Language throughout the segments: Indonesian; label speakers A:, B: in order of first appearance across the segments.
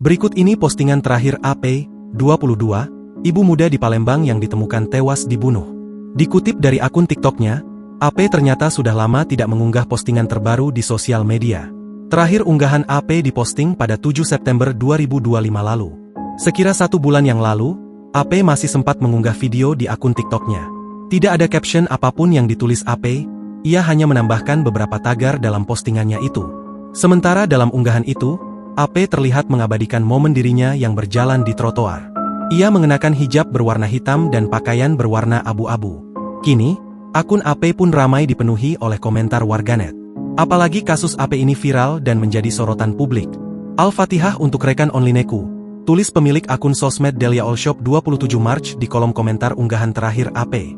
A: Berikut ini postingan terakhir AP, 22, ibu muda di Palembang yang ditemukan tewas dibunuh. Dikutip dari akun TikToknya, AP ternyata sudah lama tidak mengunggah postingan terbaru di sosial media. Terakhir unggahan AP diposting pada 7 September 2025 lalu. Sekira 1 bulan yang lalu, AP masih sempat mengunggah video di akun TikToknya. Tidak ada caption apapun yang ditulis AP, ia hanya menambahkan beberapa tagar dalam postingannya itu. Sementara dalam unggahan itu, AP terlihat mengabadikan momen dirinya yang berjalan di trotoar. Ia mengenakan hijab berwarna hitam dan pakaian berwarna abu-abu. Kini, akun AP pun ramai dipenuhi oleh komentar warganet. Apalagi kasus AP ini viral dan menjadi sorotan publik. Al-Fatihah untuk rekan Onlineku, tulis pemilik akun sosmed Delia Allshop 27 Maret di kolom komentar unggahan terakhir AP.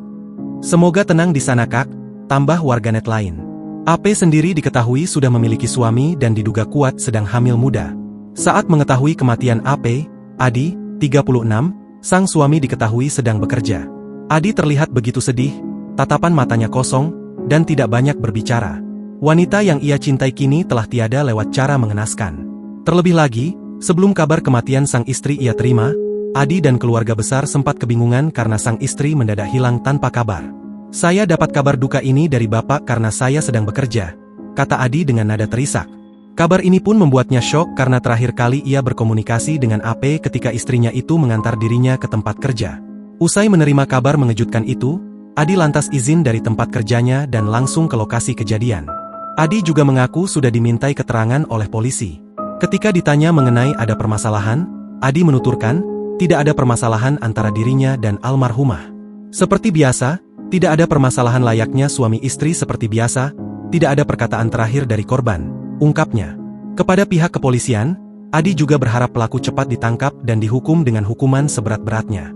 A: Semoga tenang di sana kak, tambah warganet lain. AP sendiri diketahui sudah memiliki suami dan diduga kuat sedang hamil muda. Saat mengetahui kematian AP, Adi, 36, sang suami diketahui sedang bekerja. Adi terlihat begitu sedih, tatapan matanya kosong, dan tidak banyak berbicara. Wanita yang ia cintai kini telah tiada lewat cara mengenaskan. Terlebih lagi, sebelum kabar kematian sang istri ia terima, Adi dan keluarga besar sempat kebingungan karena sang istri mendadak hilang tanpa kabar. Saya dapat kabar duka ini dari bapak karena saya sedang bekerja, kata Adi dengan nada terisak. Kabar ini pun membuatnya syok karena terakhir kali ia berkomunikasi dengan AP ketika istrinya itu mengantar dirinya ke tempat kerja. Usai menerima kabar mengejutkan itu, Adi lantas izin dari tempat kerjanya dan langsung ke lokasi kejadian. Adi juga mengaku sudah dimintai keterangan oleh polisi. Ketika ditanya mengenai ada permasalahan, Adi menuturkan, tidak ada permasalahan antara dirinya dan almarhumah. Seperti biasa, tidak ada permasalahan layaknya suami istri seperti biasa, tidak ada perkataan terakhir dari korban, ungkapnya. Kepada pihak kepolisian, Adi juga berharap pelaku cepat ditangkap dan dihukum dengan hukuman seberat-beratnya.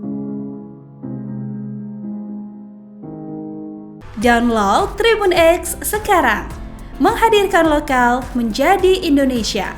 B: Download Tribun X sekarang, menghadirkan lokal menjadi Indonesia.